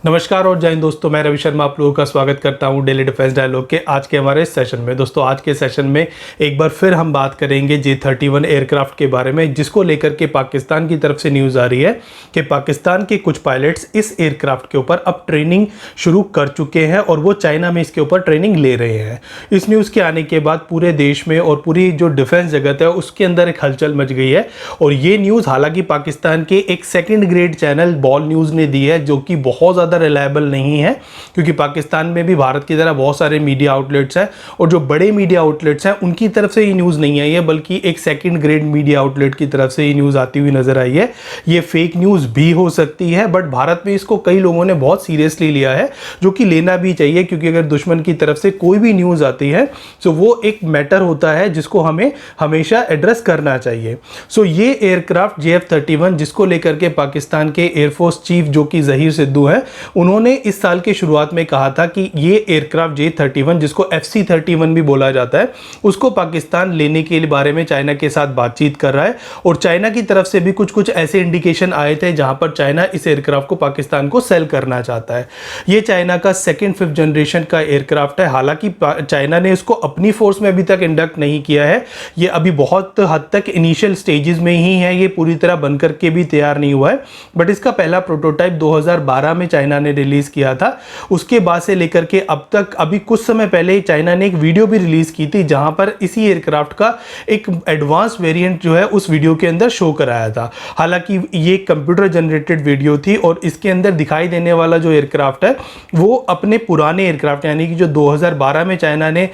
नमस्कार और जय हिंद दोस्तों, मैं रवि शर्मा आप लोगों का स्वागत करता हूं डेली डिफेंस डायलॉग के आज के हमारे सेशन में। दोस्तों आज के सेशन में एक बार फिर हम बात करेंगे J-31 एयरक्राफ्ट के बारे में, जिसको लेकर के पाकिस्तान की तरफ से न्यूज़ आ रही है कि पाकिस्तान के कुछ पायलट्स इस एयरक्राफ्ट के ऊपर अब ट्रेनिंग शुरू कर चुके हैं और वो चाइना में इसके ऊपर ट्रेनिंग ले रहे हैं। इस न्यूज़ के आने के बाद पूरे देश में और पूरी जो डिफेंस जगत है उसके अंदर एक हलचल मच गई है। और ये न्यूज़ हालांकि पाकिस्तान के एक second grade channel ball news ने दी है, जो कि बहुत ज़्यादा रिलायबल नहीं है, क्योंकि पाकिस्तान में भी भारत की तरह बहुत सारे मीडिया आउटलेट्स हैं और जो बड़े मीडिया आउटलेट्स हैं उनकी तरफ से ये न्यूज़ नहीं आई है, बल्कि एक सेकंड ग्रेड मीडिया आउटलेट की तरफ से ये न्यूज़ आती हुई नजर आई है। ये फेक न्यूज़ भी हो सकती है, बट भारत में इसको कई लोगों ने बहुत सीरियसली लिया है, जो कि लेना भी चाहिए, क्योंकि अगर दुश्मन की तरफ से कोई भी न्यूज़ आती है तो वो एक मैटर होता है जिसको हमें हमेशा एड्रेस करना चाहिए। सो ये एयरक्राफ्ट JF-31 जिसको लेकर के पाकिस्तान के एयरफोर्स चीफ जो कि ज़हीर सिद्धू हैं, उन्होंने इस साल के शुरुआत में कहा था कि ये एयरक्राफ्ट J-31 जिसको FC-31 भी बोला जाता है, उसको पाकिस्तान लेने के बारे में चाइना के साथ बातचीत कर रहा है। और चाइना की तरफ से भी कुछ ऐसे इंडिकेशन आए थे जहां पर चाइना इस एयरक्राफ्ट को पाकिस्तान को सेल करना चाहता है। ये चाइना का सेकेंड फिफ्थ जनरेशन का एयरक्राफ्ट है। हालांकि चाइना ने इसको अपनी फोर्स में अभी तक इंडक्ट नहीं किया है, ये अभी बहुत हद तक इनिशियल स्टेजेस में ही है, ये पूरी तरह बनकर के भी तैयार नहीं हुआ है। बट इसका पहला प्रोटोटाइप 2012 में चाइना ने रिलीज किया था। उसके बाद से लेकर के अब तक अभी कुछ समय पहले चाइना ने एक वीडियो भी रिलीज की थी जहां पर इसी एयरक्राफ्ट का एक एडवांस वेरिएंट जो है उस वीडियो के अंदर शो कराया था। हालांकि ये कंप्यूटर जनरेटेड वीडियो थी और इसके अंदर दिखाई देने वाला जो एयरक्राफ्ट है वो अपने पुराने एयरक्राफ्ट यानी कि जो 2012 में चाइना ने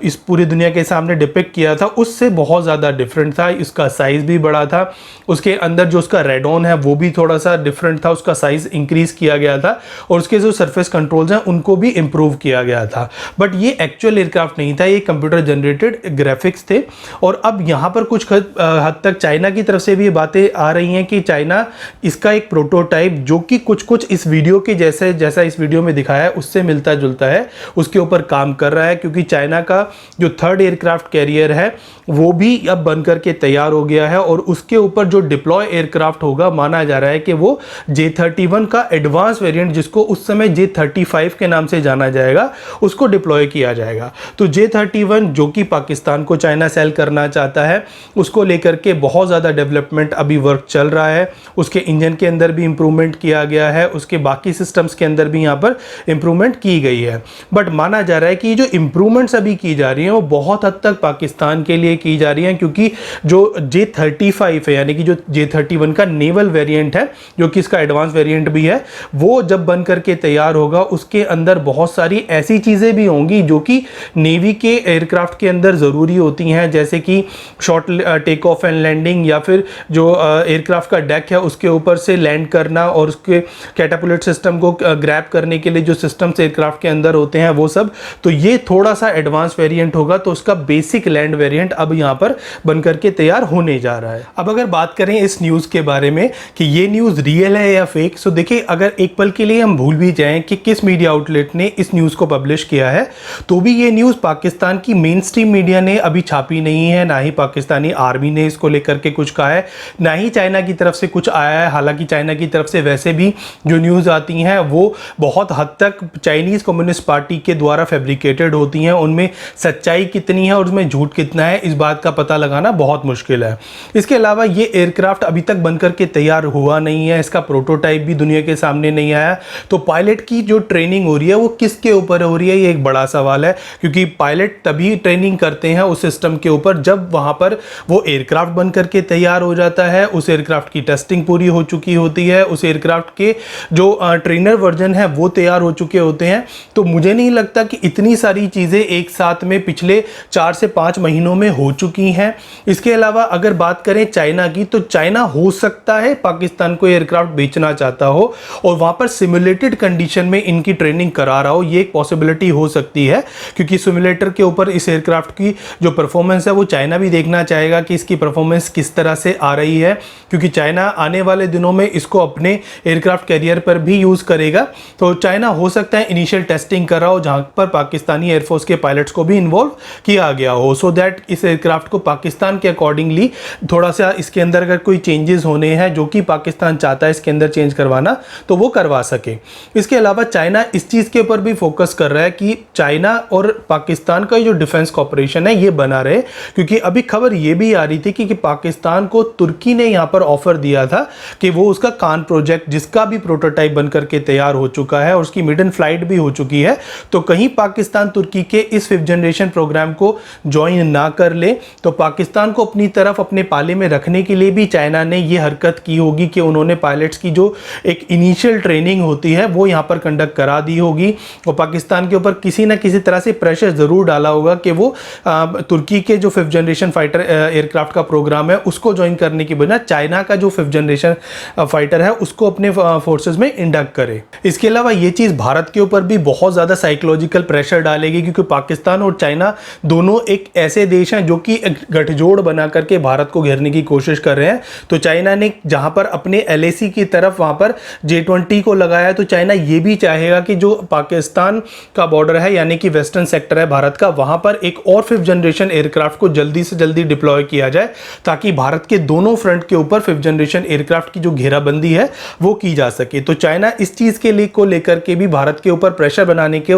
इस पूरी दुनिया के सामने डिपिक्ट किया था उससे बहुत ज़्यादा डिफरेंट था। इसका साइज़ भी बड़ा था, उसके अंदर जो उसका रेडॉन है वो भी थोड़ा सा डिफरेंट था, उसका साइज़ इंक्रीज किया गया था और उसके जो सरफेस कंट्रोल्स हैं उनको भी इंप्रूव किया गया था। बट ये एक्चुअल एयरक्राफ्ट नहीं था, ये कंप्यूटर जनरेटेड ग्राफिक्स थे। और अब यहाँ पर कुछ हद तक चाइना की तरफ से भी ये बातें आ रही हैं कि चाइना इसका एक प्रोटोटाइप जो कि कुछ इस वीडियो के जैसा इस वीडियो में दिखाया है उससे मिलता जुलता है, उसके ऊपर काम कर रहा है। क्योंकि चाइना का जो थर्ड एयरक्राफ्ट कैरियर है वो भी अब बनकर के तैयार हो गया है और उसके ऊपर जो डिप्लॉय एयरक्राफ्ट होगा माना जा रहा है कि वो J-31 का एडवांस वेरिएंट, जिसको उस समय J-35 के नाम से जाना जाएगा, उसको डिप्लॉय किया जाएगा। तो J-31 जो कि पाकिस्तान को चाइना सेल करना चाहता है, उसको लेकर के बहुत ज़्यादा डेवलपमेंट अभी वर्क चल रहा है। उसके इंजन के अंदर भी इंप्रूवमेंट किया गया है, उसके बाकी सिस्टम्स के अंदर भी यहाँ पर इंप्रूवमेंट की गई है। बट माना जा रहा है कि जो इंप्रूवमेंट्स अभी की जा रही हैं वो बहुत हद तक पाकिस्तान के लिए की जा रही हैं, क्योंकि जो J-35 है यानी कि जो J-31 का नेवल वेरिएंट है जो कि इसका एडवांस वेरिएंट भी है, वो जब बन करके तैयार होगा उसके अंदर बहुत सारी ऐसी चीज़ें भी होंगी जो कि नेवी के एयरक्राफ्ट के अंदर ज़रूरी होती हैं, जैसे कि short take off and landing या फिर जो एयरक्राफ्ट का डेक है उसके ऊपर से लैंड करना और उसके कैटापुलेट सिस्टम को ग्रैब करने के लिए जो सिस्टम्स एयरक्राफ्ट के अंदर होते हैं वो सब। तो ये थोड़ा सा एडवांस वेरिएंट होगा, तो उसका बेसिक लैंड वेरिएंट अब यहाँ पर बनकर के तैयार होने जा रहा है। अब अगर बात करें इस न्यूज़ के बारे में कि ये न्यूज़ रियल है या फेक, तो देखिए अगर एक पल के लिए हम भूल भी जाएं कि किस मीडिया आउटलेट ने इस न्यूज़ को पब्लिश किया है, तो भी ये न्यूज़ पाकिस्तान की मेन स्ट्रीम मीडिया ने अभी छापी नहीं है, ना ही पाकिस्तानी आर्मी ने इसको लेकर के कुछ कहा है, ना ही चाइना की तरफ से कुछ आया है। हालांकि चाइना की तरफ से वैसे भी जो न्यूज़ आती हैं वो बहुत हद तक चाइनीज़ कम्युनिस्ट पार्टी के द्वारा फैब्रिकेटेड होती हैं, उनमें सच्चाई कितनी है और उसमें झूठ कितना है इस बात का पता लगाना बहुत मुश्किल है। इसके अलावा ये एयरक्राफ्ट अभी तक बनकर के तैयार हुआ नहीं है, इसका प्रोटोटाइप भी दुनिया के सामने नहीं आया। तो पायलट की जो ट्रेनिंग हो रही है वो किसके ऊपर हो रही है, ये एक बड़ा सवाल है, क्योंकि पायलट तभी ट्रेनिंग करते हैं उस सिस्टम के ऊपर जब वहां पर वो एयरक्राफ्ट बनकर के तैयार हो जाता है, उस एयरक्राफ्ट की टेस्टिंग पूरी हो चुकी होती है, उस एयरक्राफ्ट के जो ट्रेनर वर्जन है वो तैयार हो चुके होते हैं। तो मुझे नहीं लगता कि इतनी सारी चीज़ें एक साथ में पिछले 4 से 5 महीनों में हो चुकी हैं। इसके अलावा अगर बात करें चाइना की, तो चाइना हो सकता है पाकिस्तान को एयरक्राफ्ट बेचना चाहता हो और वहां पर सिमुलेटेड कंडीशन में इनकी ट्रेनिंग करा रहा हो, ये एक पॉसिबिलिटी हो सकती है, क्योंकि सिमुलेटर के ऊपर इस एयरक्राफ्ट की जो परफॉर्मेंस है वो चाइना भी देखना चाहेगा कि इसकी परफॉर्मेंस किस तरह से आ रही है, क्योंकि चाइना आने वाले दिनों में इसको अपने एयरक्राफ्ट कैरियर पर भी यूज़ करेगा। तो चाइना हो सकता है इनिशियल टेस्टिंग कर रहा हो जहां पर पाकिस्तानी एयरफोर्स के पायलट्स को भी इन्वॉल्व किया गया हो, सो दैट इस एयरक्राफ्ट को पाकिस्तान के अकॉर्डिंगली थोड़ा सा इसके अंदर अगर कोई चेंजेस होने हैं जो कि पाकिस्तान चाहता है इसके अंदर चेंज करवाना, तो वो करवा करवा सके। इसके अलावा चाइना इस चीज़ के ऊपर भी फोकस कर रहा है कि चाइना और पाकिस्तान का जो डिफेंस कॉपरेशन है ये बना रहे, क्योंकि अभी खबर ये भी आ रही थी कि पाकिस्तान को तुर्की ने यहाँ पर ऑफर दिया था कि वो उसका कान प्रोजेक्ट, जिसका भी प्रोटोटाइप बनकर के तैयार हो चुका है और उसकी मिडन फ्लाइट भी हो चुकी है, तो कहीं पाकिस्तान तुर्की के इस 5th जनरेशन प्रोग्राम को ज्वाइन ना कर ले तो पाकिस्तान को अपनी तरफ अपने पाले में रखने के लिए भी चाइना ने ये हरकत की होगी कि उन्होंने पायलट्स की जो एक इनिशियल ट्रेनिंग होती है वो यहाँ पर कंडक्ट करा दी होगी और पाकिस्तान के ऊपर किसी ना किसी तरह से प्रेशर ज़रूर डाला होगा कि वो तुर्की के जो 5th जनरेशन फाइटर एयरक्राफ्ट का प्रोग्राम है उसको ज्वाइन करने की बजाय चाइना का जो 5th जनरेशन फाइटर है उसको अपने फोर्सेस में इंडक्ट करे। इसके अलावा ये चीज़ भारत के ऊपर भी बहुत ज़्यादा साइकोलॉजिकल प्रेशर डालेगी, क्योंकि पाकिस्तान और चाइना दोनों एक ऐसे देश हैं जो कि गठजोड़ बना करके भारत को घेरने की कोशिश कर रहे हैं। तो चाइना ने जहां पर अपने LAC की तरफ वहां पर J-20 को लगाया, तो चाइना ये भी चाहेगा कि जो पाकिस्तान का बॉर्डर है यानी कि वेस्टर्न सेक्टर है भारत का, वहां पर एक और 5th जनरेशन एयरक्राफ्ट को जल्दी से जल्दी डिप्लॉय किया जाए ताकि भारत के दोनों फ्रंट के ऊपर 5th जनरेशन एयरक्राफ्ट की जो घेराबंदी है वो की जा सके। तो चाइना इस चीज के लिए को लेकर के भी भारत के ऊपर प्रेशर बनाने के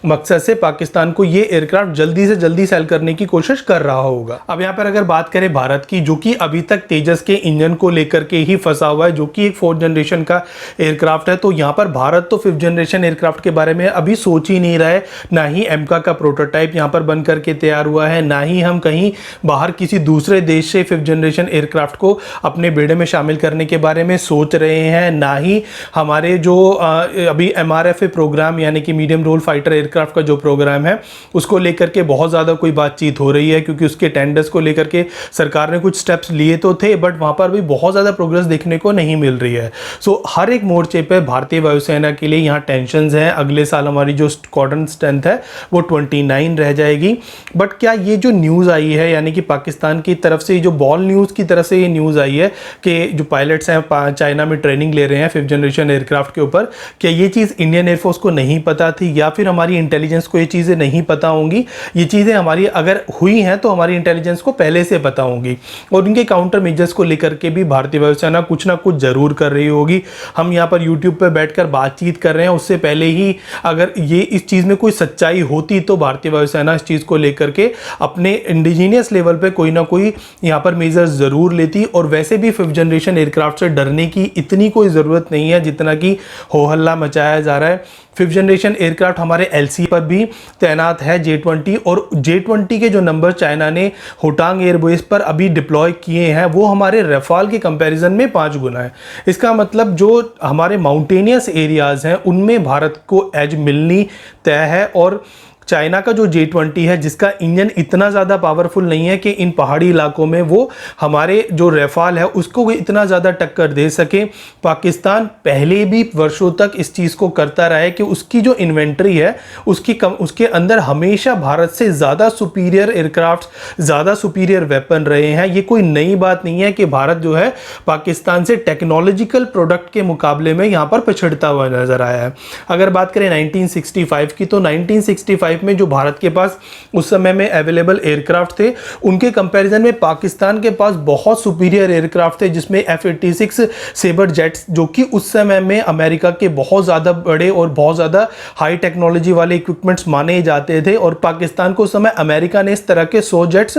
मकसद से पाकिस्तान को ये एयरक्राफ्ट जल्दी से जल्दी सेल करने की कोशिश कर रहा होगा। अब यहाँ पर अगर बात करें भारत की, जो कि अभी तक तेजस के इंजन को लेकर के ही फंसा हुआ है, जो कि एक 4th जनरेशन का एयरक्राफ्ट है, तो यहाँ पर भारत तो 5th जनरेशन एयरक्राफ्ट के बारे में अभी सोच ही नहीं रहा है। ना ही एमका का प्रोटोटाइप यहाँ पर बन करके तैयार हुआ है, ना ही हम कहीं बाहर किसी दूसरे देश से 5th जनरेशन एयरक्राफ्ट को अपने बेड़े में शामिल करने के बारे में सोच रहे हैं, ना ही हमारे जो अभी MRFA प्रोग्राम यानी कि मीडियम रोल फाइटर एयरक्राफ्ट का जो प्रोग्राम है उसको लेकर के बहुत ज़्यादा कोई बातचीत हो रही है, क्योंकि उसके टेंडर्स को लेकर के सरकार ने कुछ स्टेप्स लिए तो थे बट वहाँ पर भी बहुत ज़्यादा प्रोग्रेस देखने को नहीं मिल रही है। सो हर एक मोर्चे पे भारतीय वायुसेना के लिए यहाँ टेंशंस हैं। अगले साल हमारी जो स्क्वाड्रन स्ट्रेंथ है वो 29 रह जाएगी। बट क्या ये जो न्यूज़ आई है, यानी कि पाकिस्तान की तरफ से जो बॉल न्यूज़ की तरफ से ये न्यूज़ आई है कि जो पायलट्स हैं चाइना में ट्रेनिंग ले रहे हैं 5th जनरेशन एयरक्राफ्ट के ऊपर, क्या ये चीज़ इंडियन एयरफोर्स को नहीं पता थी या फिर हमारी इंटेलिजेंस को ये चीज़ें नहीं पता होंगी? ये चीज़ें हमारी अगर हुई हैं तो हमारी इंटेलिजेंस को पहले से पता होंगी और उनके काउंटर मेजर्स को लेकर के भी भारतीय वायुसेना कुछ ना कुछ ज़रूर कर रही होगी। हम यहाँ पर यूट्यूब पर बैठकर बातचीत कर रहे हैं, उससे पहले ही अगर ये इस चीज़ में कोई सच्चाई होती तो भारतीय वायुसेना इस चीज़ को लेकर के अपने इंडिजीनियस लेवल पे कोई ना कोई यहाँ पर मेजर्स ज़रूर लेती। और वैसे भी 5th जनरेशन एयरक्राफ्ट से डरने की इतनी कोई ज़रूरत नहीं है जितना कि हो हल्ला मचाया जा रहा है। 5th जनरेशन एयरक्राफ्ट हमारे LC पर भी तैनात है J-20, और J-20 के जो नंबर चाइना ने होटांग एयरबेस पर अभी डिप्लॉय किए हैं वो हमारे रफाल के कंपैरिजन में 5 गुना है। इसका मतलब जो हमारे माउंटेनियस एरियाज़ हैं उनमें भारत को एज मिलनी तय है, और चाइना का जो J-20 है जिसका इंजन इतना ज़्यादा पावरफुल नहीं है कि इन पहाड़ी इलाकों में वो हमारे जो रफाल है उसको इतना ज़्यादा टक्कर दे सके। पाकिस्तान पहले भी वर्षों तक इस चीज़ को करता रहा है कि उसकी जो इन्वेंट्री है उसके अंदर हमेशा भारत से ज़्यादा सुपीरियर एयरक्राफ्ट, ज़्यादा सुपीरियर वेपन रहे हैं। ये कोई नई बात नहीं है कि भारत जो है पाकिस्तान से टेक्नोलॉजिकल प्रोडक्ट के मुकाबले में यहाँ पर पिछड़ता हुआ नज़र आया है। अगर बात करें 1965 की, तो 1965 में जो भारत के पास उस समय में अवेलेबल एयरक्राफ्ट थे उनके कंपैरिजन में पाकिस्तान के पास बहुत सुपीरियर एयरक्राफ्ट थे, जिसमें F-86 सेबर जेट्स जो कि उस समय में अमेरिका के बहुत ज़्यादा बड़े और बहुत ज़्यादा हाई टेक्नोलॉजी वाले इक्विपमेंट्स माने जाते थे, और पाकिस्तान को उस समय अमेरिका ने इस तरह के 100 जेट्स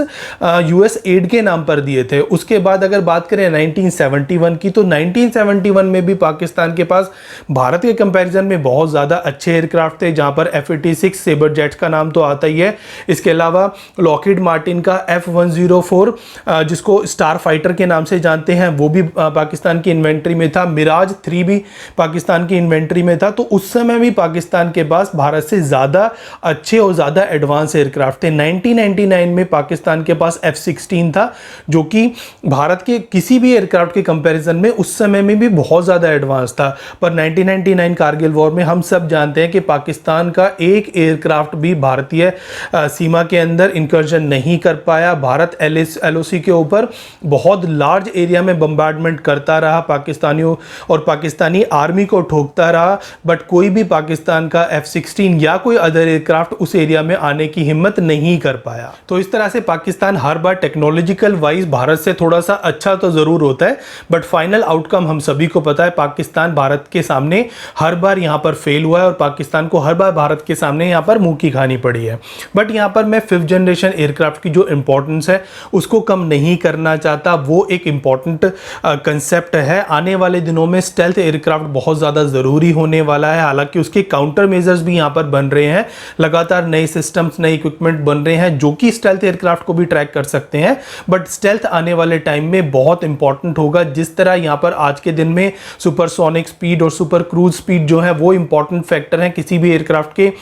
US एड के नाम पर दिए थे। उसके बाद अगर बात करें 1971 की, तो 1971 में भी पाकिस्तान के पास भारत के कंपैरिजन में बहुत ज़्यादा अच्छे एयरक्राफ्ट थे, जहां पर F-86 सेबर जेट्स का नाम तो आता ही है। इसके अलावा लॉकहीड मार्टिन का F-104 जिसको स्टार फाइटर के नाम से जानते हैं वो भी पाकिस्तान की इन्वेंट्री में था। मिराज 3 भी पाकिस्तान की इन्वेंट्री में था। तो उस समय भी पाकिस्तान के पास भारत से ज़्यादा अच्छे और ज़्यादा एडवांस एयरक्राफ्ट थे। 1999 में पाकिस्तान के पास F-16 था जो कि भारत के किसी भी एयरक्राफ्ट के कंपैरिजन में उस समय में भी बहुत ज़्यादा एडवांस था। पर 1999 कारगिल वॉर में हम सब जानते हैं कि पाकिस्तान का एक एयरक्राफ्ट एयरक्राफ्ट भी भारतीय सीमा के अंदर इंकर्जन नहीं कर पाया। भारत LOC के ऊपर बहुत लार्ज एरिया में बम्बार्डमेंट करता रहा पाकिस्तानियों, और पाकिस्तानी आर्मी को ठोकता रहा, बट कोई भी पाकिस्तान का F-16 या कोई अदर एयरक्राफ्ट उस एरिया में आने की हिम्मत नहीं कर पाया। तो इस तरह से पाकिस्तान हर बार टेक्नोलॉजिकल वाइज भारत से थोड़ा सा अच्छा तो जरूर होता है, बट फाइनल आउटकम हम सभी को पता है, पाकिस्तान भारत के सामने हर बार यहां पर फेल हुआ है और पाकिस्तान को हर बार भारत के सामने यहां पर मुंह की खानी पड़ी है। बट यहां पर मैं 5th जनरेशन एयरक्राफ्ट की जो इंपॉर्टेंस है उसको कम नहीं करना चाहता। वो एक इंपॉर्टेंट कंसेप्ट है। आने वाले दिनों में स्टेल्थ एयरक्राफ्ट बहुत ज्यादा जरूरी होने वाला है। हालांकि उसके काउंटर मेजर्स भी यहां पर बन रहे हैं, लगातार नए सिस्टम्स, नए इक्विपमेंट बन रहे हैं जो कि स्टेल्थ एयरक्राफ्ट को भी ट्रैक कर सकते हैं। बट स्टेल्थ आने वाले टाइम में बहुत इंपॉर्टेंट होगा। जिस तरह यहां पर आज के दिन में सुपरसोनिक स्पीड और सुपर क्रूज स्पीड जो है वो इंपॉर्टेंट फैक्टर है किसी भी एयरक्राफ्ट के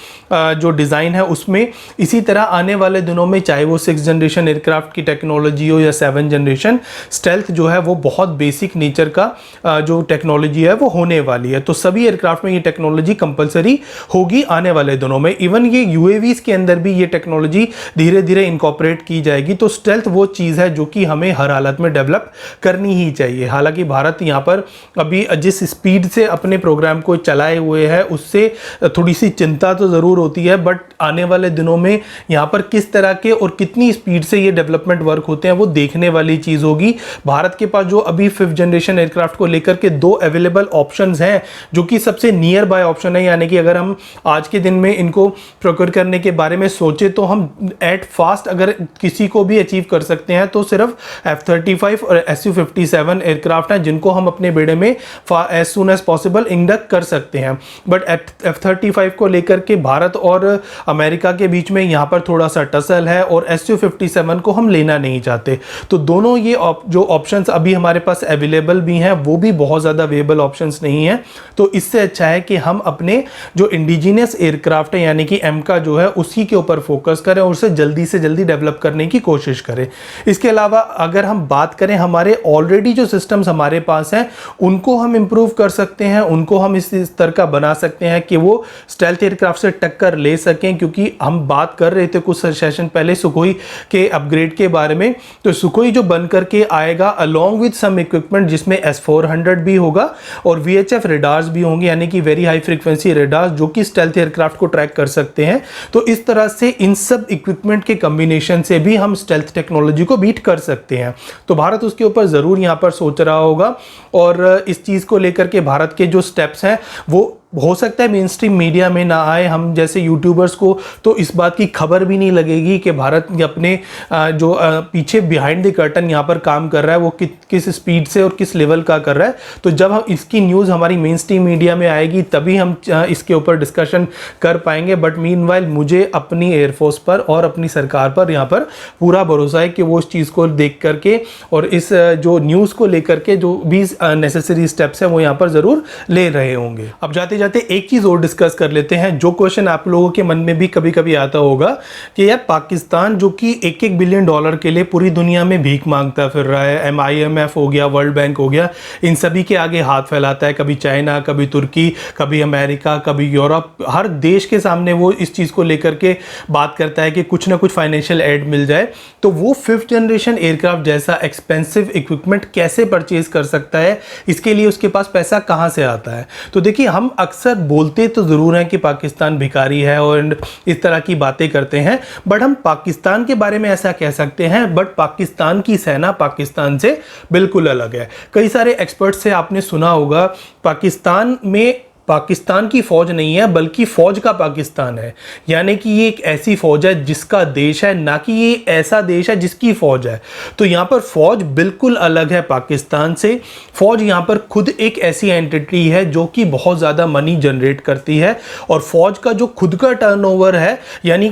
जो डिजाइन है उसमें, इसी तरह आने वाले दिनों में चाहे वो 6th जनरेशन एयरक्राफ्ट की टेक्नोलॉजी हो या 7th जनरेशन, स्टेल्थ जो है वो बहुत बेसिक नेचर का जो टेक्नोलॉजी है वो होने वाली है। तो सभी एयरक्राफ्ट में ये टेक्नोलॉजी कंपलसरी होगी आने वाले दिनों में। इवन ये UAVs के अंदर भी ये टेक्नोलॉजी धीरे धीरे इनकॉर्पोरेट की जाएगी। तो स्टेल्थ वो चीज़ है जो कि हमें हर हालत में डेवलप करनी ही चाहिए। हालांकि भारत यहाँ पर अभी जिस स्पीड से अपने प्रोग्राम को चलाए हुए है उससे थोड़ी सी चिंता तो ज़रूर होती है, बट आने वाले दिनों में यहाँ पर किस तरह के और कितनी स्पीड से ये डेवलपमेंट वर्क होते हैं वो देखने वाली चीज़ होगी। भारत के पास जो अभी 5th जनरेशन एयरक्राफ्ट को लेकर के 2 अवेलेबल ऑप्शंस हैं जो कि सबसे नियर बाय ऑप्शन है, यानी कि अगर हम आज के दिन में इनको प्रोक्योर करने के बारे में सोचे तो हम एट फास्ट अगर किसी को भी अचीव कर सकते हैं तो सिर्फ F-35 और Su-57 एयरक्राफ्ट हैं जिनको हम अपने बेड़े में as soon as possible induct कर सकते हैं। बट F-35 को लेकर के भारत और अमेरिका के बीच में यहाँ पर थोड़ा सा टसल है और Su-57 को हम लेना नहीं चाहते। तो दोनों ये जो ऑप्शंस अभी हमारे पास अवेलेबल भी हैं वो भी बहुत ज़्यादा वेबल ऑप्शंस नहीं है। तो इससे अच्छा है कि हम अपने जो इंडिजिनियस एयरक्राफ्ट है यानी कि एमका जो है उसी के ऊपर फोकस करें और उसे जल्दी से जल्दी डेवलप करने की कोशिश करें। इसके अलावा अगर हम बात करें हमारे ऑलरेडी जो सिस्टम्स हमारे पास हैं उनको हम इम्प्रूव कर सकते हैं, उनको हम इस स्तर का बना सकते हैं कि वो स्टेल्थ एयरक्राफ्ट से टक्कर ले सकें। क्योंकि हम बात कर रहे थे कुछ सेशन पहले सुखोई के अपग्रेड के बारे में, तो सुखोई जो बन करके आएगा अलॉन्ग विद सम इक्विपमेंट जिसमें S-400 भी होगा और VHF रेडार्स भी होंगे यानी कि वेरी हाई फ्रीक्वेंसी रेडार्स जो कि स्टेल्थ एयरक्राफ्ट को ट्रैक कर सकते हैं। तो इस तरह से इन सब इक्विपमेंट के कॉम्बिनेशन से भी हम स्टेल्थ टेक्नोलॉजी को बीट कर सकते हैं। तो भारत उसके ऊपर ज़रूर यहाँ पर सोच रहा होगा और इस चीज़ को लेकर के भारत के जो स्टेप्स हैं वो हो सकता है मेन स्ट्रीम मीडिया में ना आए, हम जैसे यूट्यूबर्स को तो इस बात की खबर भी नहीं लगेगी कि भारत अपने जो पीछे बिहाइंड द कर्टन यहाँ पर काम कर रहा है वो किस स्पीड से और किस लेवल का कर रहा है। तो जब हम इसकी न्यूज़ हमारी मेन स्ट्रीम मीडिया में आएगी तभी हम इसके ऊपर डिस्कशन कर पाएंगे। बट मीनवाइल मुझे अपनी एयरफोर्स पर और अपनी सरकार पर यहाँ पर पूरा भरोसा है कि वो इस चीज़ को देख करके और इस जो न्यूज़ को लेकर के जो भी नेसेसरी स्टेप्स हैं वो यहाँ पर ज़रूर ले रहे होंगे। अब जाते जाते एक चीज और डिस्कस कर लेते हैं जो क्वेश्चन आप लोगों के मन में भी कभी कभी आता होगा कि यार पाकिस्तान जो कि $1-1 बिलियन के लिए पूरी दुनिया में भीख मांगता फिर रहा है, IMF हो गया, वर्ल्ड बैंक हो गया, इन सभी के आगे हाथ फैलाता है, कभी चाइना, कभी तुर्की, कभी अमेरिका, कभी यूरोप, हर देश के सामने वो इस चीज को लेकर के बात करता है कि कुछ ना कुछ फाइनेंशियल एड मिल जाए। तो वो 5th जनरेशन एयरक्राफ्ट जैसा एक्सपेंसिव इक्विपमेंट कैसे परचेज कर सकता है, इसके लिए उसके पास पैसा कहां से आता है। तो देखिए हम अक्सर बोलते तो जरूर हैं कि पाकिस्तान भिखारी है और इस तरह की बातें करते हैं, बट हम पाकिस्तान के बारे में ऐसा कह सकते हैं, बट पाकिस्तान की सेना पाकिस्तान से बिल्कुल अलग है। कई सारे एक्सपर्ट से आपने सुना होगा पाकिस्तान में पाकिस्तान की फौज नहीं है बल्कि फौज का पाकिस्तान है, यानी कि ये एक ऐसी फौज है जिसका देश है, ना कि ये ऐसा देश है जिसकी फौज है। तो यहाँ पर फौज बिल्कुल अलग है पाकिस्तान से। फौज यहाँ पर खुद एक ऐसी एंटिटी है जो कि बहुत ज़्यादा मनी जनरेट करती है और फौज का जो खुद का टर्नओवर है यानी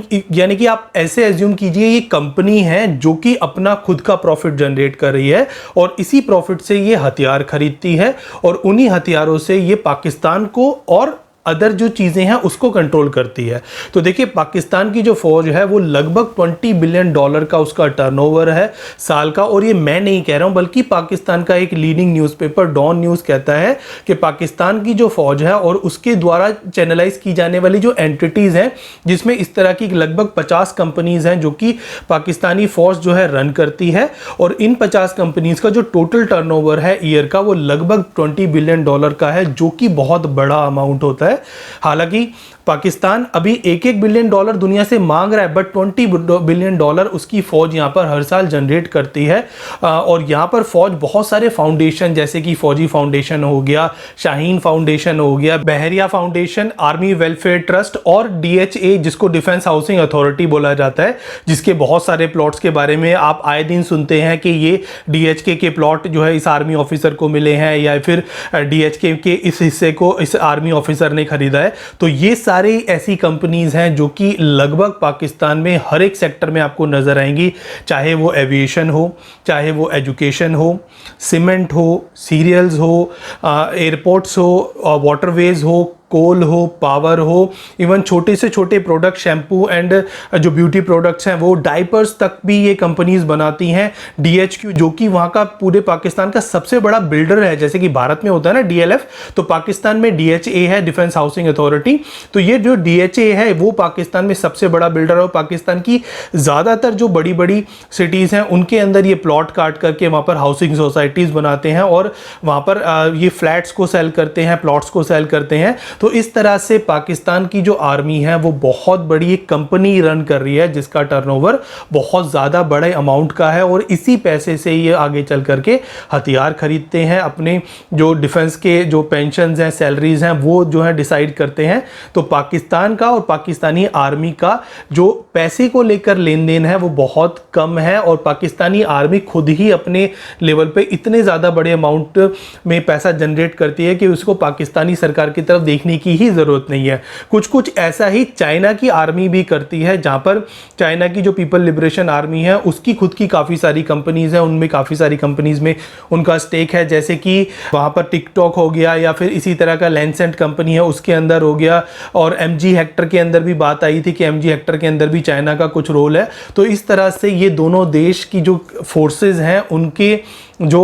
कि आप ऐसे एज्यूम कीजिए ये कंपनी है जो कि अपना खुद का प्रॉफिट जनरेट कर रही है और इसी प्रॉफिट से ये हथियार खरीदती है और उन्हीं हथियारों से ये पाकिस्तान को और अदर जो चीज़ें हैं उसको कंट्रोल करती है। तो देखिए पाकिस्तान की जो फौज है वो लगभग $20 बिलियन का उसका टर्नओवर है साल का। और ये मैं नहीं कह रहा हूं बल्कि पाकिस्तान का एक लीडिंग न्यूज़पेपर डॉन न्यूज़ कहता है कि पाकिस्तान की जो फौज है और उसके द्वारा चैनलाइज की जाने वाली जो एंटिटीज हैं, जिसमें इस तरह की लगभग 50 कंपनीज हैं जो कि पाकिस्तानी फौज जो है रन करती है, और इन 50 कंपनीज का जो टोटल टर्नओवर है ईयर का वो लगभग $20 बिलियन का है, जो कि बहुत बड़ा अमाउंट होता है। हालांकि पाकिस्तान अभी $1 बिलियन दुनिया से मांग रहा है, बट $20 बिलियन उसकी फौज यहाँ पर हर साल जनरेट करती है। और यहाँ पर फौज बहुत सारे फाउंडेशन जैसे कि फौजी फाउंडेशन हो गया, शाहीन फाउंडेशन हो गया, बहरिया फाउंडेशन, आर्मी वेलफेयर ट्रस्ट और DHA जिसको डिफेंस हाउसिंग अथॉरिटी बोला जाता है, जिसके बहुत सारे प्लॉट्स के बारे में आप आए दिन सुनते हैं कि ये DHK के प्लॉट जो है इस आर्मी ऑफिसर को मिले हैं या फिर DHK के इस हिस्से को इस आर्मी ऑफिसर ने खरीदा है। तो ये सारी ऐसी कंपनीज हैं जो कि लगभग पाकिस्तान में हर एक सेक्टर में आपको नजर आएंगी, चाहे वो एविएशन हो, चाहे वो एजुकेशन हो, सीमेंट हो, सीरियल्स हो, एयरपोर्ट्स हो, वाटरवेज हो, कोल हो, पावर हो, इवन छोटे से छोटे प्रोडक्ट शैम्पू एंड जो ब्यूटी प्रोडक्ट्स हैं वो डाइपर्स तक भी ये कंपनीज बनाती हैं। DHQ जो कि वहाँ का पूरे पाकिस्तान का सबसे बड़ा बिल्डर है, जैसे कि भारत में होता है ना DLF, तो पाकिस्तान में DHA है, डिफेंस हाउसिंग अथॉरिटी। तो ये जो DHA है वो पाकिस्तान में सबसे बड़ा बिल्डर है और पाकिस्तान की ज़्यादातर जो बड़ी बड़ी सिटीज़ हैं उनके अंदर ये प्लॉट काट करके वहाँ पर हाउसिंग सोसाइटीज़ बनाते हैं और वहाँ पर ये फ्लैट्स को सेल करते हैं, प्लॉट्स को सेल करते हैं। तो इस तरह से पाकिस्तान की जो आर्मी है वो बहुत बड़ी एक कंपनी रन कर रही है जिसका टर्नओवर बहुत ज़्यादा बड़े अमाउंट का है, और इसी पैसे से ये आगे चल करके हथियार खरीदते हैं, अपने जो डिफेंस के जो पेंशन्स हैं, सैलरीज हैं वो जो है डिसाइड करते हैं। तो पाकिस्तान का और पाकिस्तानी आर्मी का जो पैसे को लेकर लेन देन है वो बहुत कम है, और पाकिस्तानी आर्मी खुद ही अपने लेवल पे इतने ज़्यादा बड़े अमाउंट में पैसा जनरेट करती है कि उसको पाकिस्तानी सरकार की तरफ देखने की ही जरूरत नहीं है। कुछ ऐसा ही चाइना की आर्मी भी करती है, जहां पर चाइना की जो पीपल लिबरेशन आर्मी है उसकी खुद की काफी सारी कंपनीज हैं, उनमें काफी सारी कंपनीज में उनका स्टेक है, जैसे कि वहां पर टिकटॉक हो गया या फिर इसी तरह का लेंसेंट कंपनी है उसके अंदर हो गया, और MG हेक्टर के अंदर भी बात आई थी कि MG हेक्टर के अंदर भी चाइना का कुछ रोल है। तो इस तरह से ये दोनों देश की जो फोर्सेज हैं उनके जो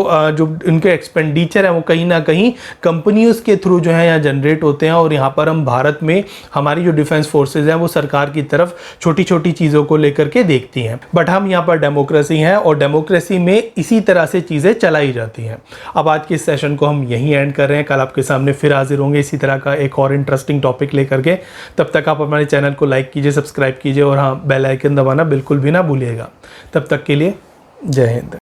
उनके एक्सपेंडिचर है वो कहीं ना कहीं कंपनियों के थ्रू जो है यहाँ जनरेट होते हैं, और यहाँ पर हम भारत में हमारी जो डिफेंस फोर्सेज हैं वो सरकार की तरफ छोटी छोटी चीज़ों को लेकर के देखती हैं। बट हम यहाँ पर डेमोक्रेसी हैं और डेमोक्रेसी में इसी तरह से चीज़ें चलाई जाती हैं। अब आज के इस सेशन को हम यहीं एंड कर रहे हैं, कल आपके सामने फिर हाजिर होंगे इसी तरह का एक और इंटरेस्टिंग टॉपिक लेकर के। तब तक आप हमारे चैनल को लाइक कीजिए, सब्सक्राइब कीजिए और हाँ बेल आइकन दबाना बिल्कुल भी ना भूलिएगा। तब तक के लिए जय हिंद।